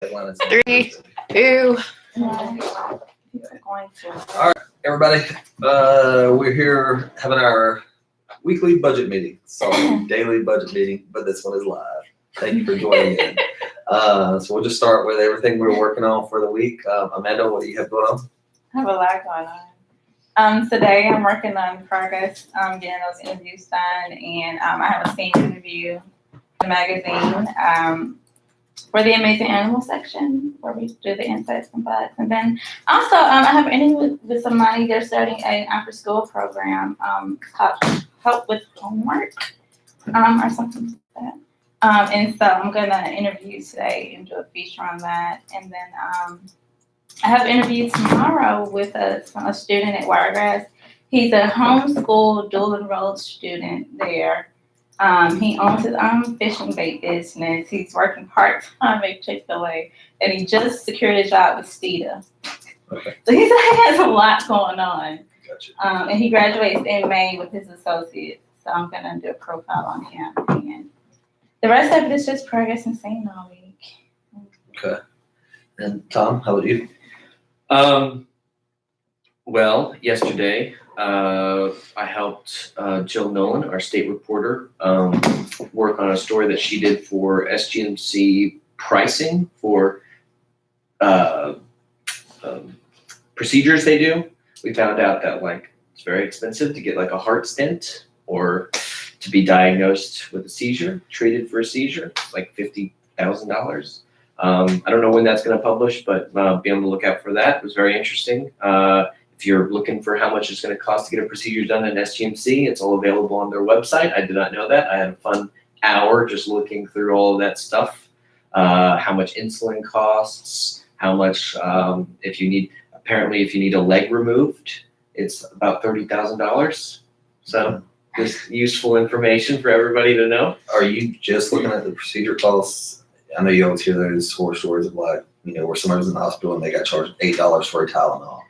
Three, two. All right, everybody. We're here having our weekly budget meeting. Sorry, daily budget meeting, but this one is live. Thank you for joining in. So we'll just start with everything we're working on for the week. Amanda, what do you have going on? I have a lot going on. Today I'm working on progress, getting those interviews done, and I have a scene interview in the magazine for the Amazing Animal section where we do the insects and bugs. And then also I have an interview with somebody. They're starting an after school program called Help with Homework or something like that. And so I'm gonna interview today and do a feature on that. And then I have an interview tomorrow with a student at Wiregrass. He's a homeschool dual enrolled student there. He owns his own fishing bait business. He's working part-time at Chick-fil-A, and he just secured a job with Steeda. Okay. So he has a lot going on. Gotcha. And he graduates in May with his associates. So I'm gonna do a profile on him. And the rest of it is just progress and sane all week. Okay. And Tom, how about you? Well, yesterday I helped Jill Nolan, our state reporter, work on a story that she did for SGMC pricing for procedures they do. We found out that it's very expensive to get a heart stent or to be diagnosed with a seizure, treated for a seizure, like $50,000. I don't know when that's going to publish, but be on the lookout for that. It was very interesting. If you're looking for how much it's going to cost to get a procedure done in SGMC, it's all available on their website. I did not know that. I had a fun hour just looking through all of that stuff. How much insulin costs, how much if you need a leg removed, it's about $30,000. So just useful information for everybody to know. Are you just looking at the procedure costs? I know you always hear those horror stories of where somebody was in the hospital and they got charged $8 for a Tylenol.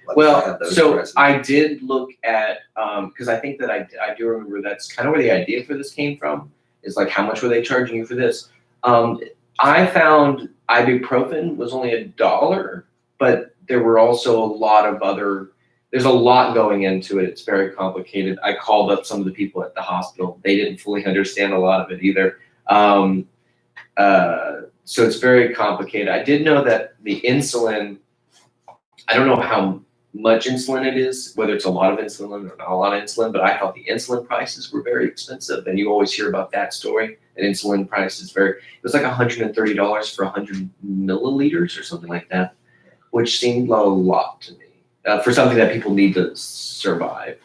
I did look at, because I think that I do remember that's kind of where the idea for this came from, is how much were they charging you for this? I found ibuprofen was only $1, but there were also there's a lot going into it. It's very complicated. I called up some of the people at the hospital. They didn't fully understand a lot of it either. So it's very complicated. I did know that the insulin, I don't know how much insulin it is, whether it's a lot of insulin or not a lot of insulin, but I thought the insulin prices were very expensive. And you always hear about that story. An insulin price is it was like $130 for 100 milliliters or something like that, which seemed a lot to me for something that people need to survive.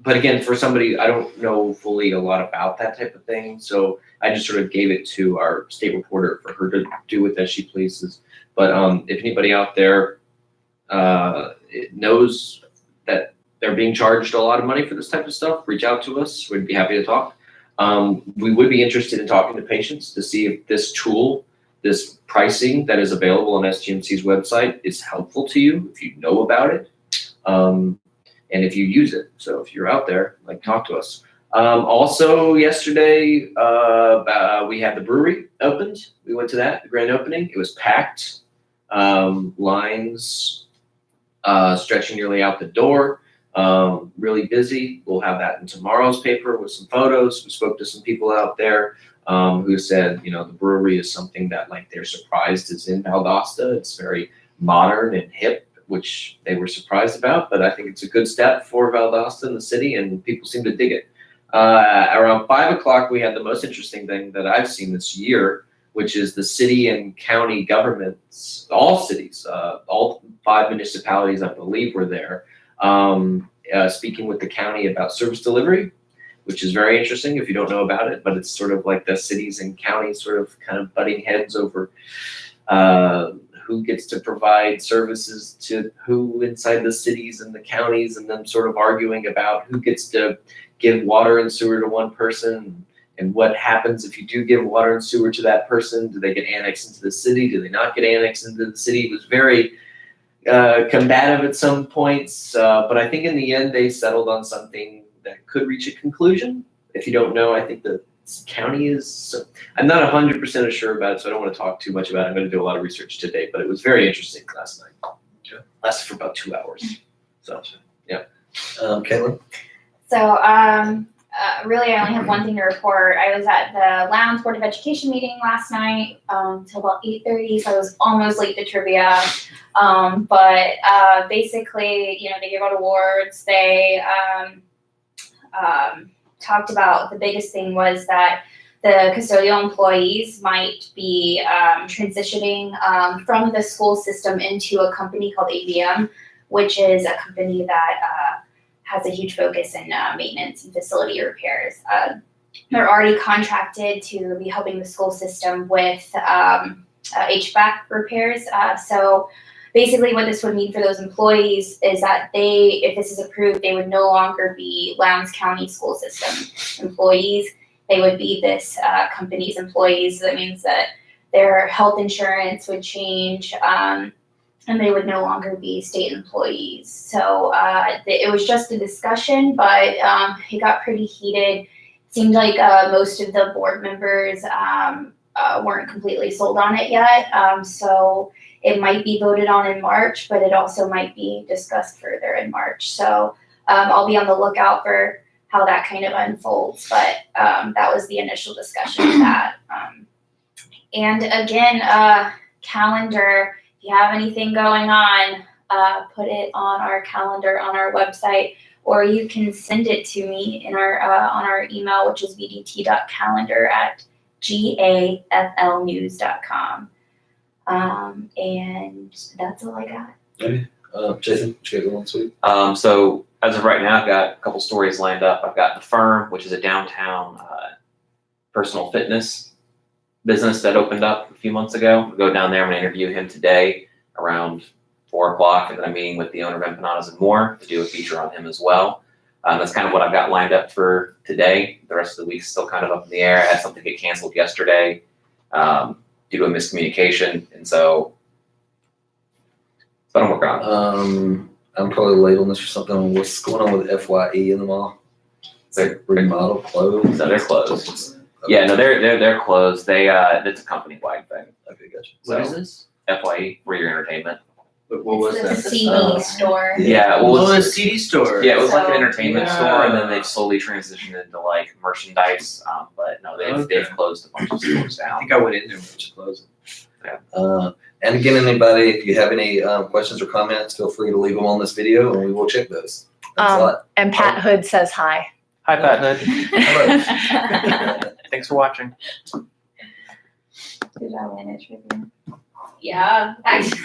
But again, for somebody, I don't know fully a lot about that type of thing. So I just sort of gave it to our state reporter for her to do with as she pleases. But if anybody out there knows that they're being charged a lot of money for this type of stuff, reach out to us. We'd be happy to talk. We would be interested in talking to patients to see if this tool, this pricing that is available on SGMC's website is helpful to you, if you know about it, and if you use it. So if you're out there, talk to us. Also yesterday, we had the brewery opened. We went to that, the grand opening. It was packed. Lines stretching nearly out the door. Really busy. We'll have that in tomorrow's paper with some photos. We spoke to some people out there who said, the brewery is something that they're surprised is in Valdosta. It's very modern and hip, which they were surprised about, but I think it's a good step for Valdosta and the city, and people seem to dig it. Around 5 o'clock, we had the most interesting thing that I've seen this year, which is the city and county governments, all cities, all 5 municipalities, I believe, were there, speaking with the county about service delivery, which is very interesting if you don't know about it, but it's sort of like the cities and counties sort of kind of butting heads over who gets to provide services to who inside the cities and the counties, and them sort of arguing about who gets to give water and sewer to one person, and what happens if you do give water and sewer to that person. Do they get annexed into the city? Do they not get annexed into the city? It was very combative at some points, but I think in the end they settled on something that could reach a conclusion. If you don't know, I think the County is, I'm not 100% sure about it, so I don't want to talk too much about it. I'm going to do a lot of research today, but it was very interesting last night. Okay. Lasted for about 2 hours. So, Caitlin? So, really, I only have one thing to report. I was at the Lowndes Board of Education meeting last night till about 8:30, so I was almost late to trivia. But basically, they give out awards. They talked about the biggest thing was that the custodial employees might be transitioning from the school system into a company called ABM, which is a company that has a huge focus in maintenance and facility repairs. They're already contracted to be helping the school system with HVAC repairs. So basically what this would mean for those employees is that if this is approved, they would no longer be Lowndes County School System employees. They would be this company's employees. That means that their health insurance would change, and they would no longer be state employees. So it was just a discussion, but it got pretty heated. It seemed like most of the board members weren't completely sold on it yet. So it might be voted on in March, but it also might be discussed further in March. So I'll be on the lookout for how that kind of unfolds. But that was the initial discussion of that. And again, calendar. If you have anything going on, put it on our calendar on our website, or you can send it to me in our on our email, which is vdt.calendar@gaflnews.com. And that's all I got. Jason, what you got going this week? So as of right now, I've got a couple stories lined up. I've got The Firm, which is a downtown personal fitness business that opened up a few months ago. I'll go down there. I'm going to interview him today around 4 o'clock, and then I'm meeting with the owner of Empanadas and More to do a feeture on him as well. That's kind of what I've got lined up for today. The rest of the week's still kind of up in the air. I had something get canceled yesterday due to a miscommunication, and so that's what I'm working on. I'm probably late on this or something. What's going on with FYE in the mall? It's like remodel, closed? So they're closed. Yeah, no, they're closed. It's a company-wide thing. Okay, gotcha. what is this? FYE, for your entertainment. What was It's the that? CD store. Yeah, Oh, well, the it's, CD store. yeah, it was like an So- entertainment Yeah. store, and then they've slowly transitioned into like merchandise. But no, they've closed a bunch of stores I down. think I went in there when it was closing. And again, anybody, if you have any questions or comments, feel free to leave them on this video and we will check those. Thanks a lot. And Pat Hood says hi. Hi, Pat Hood. Hello. Thanks for watching. Did I win it trivia? Yeah, actually.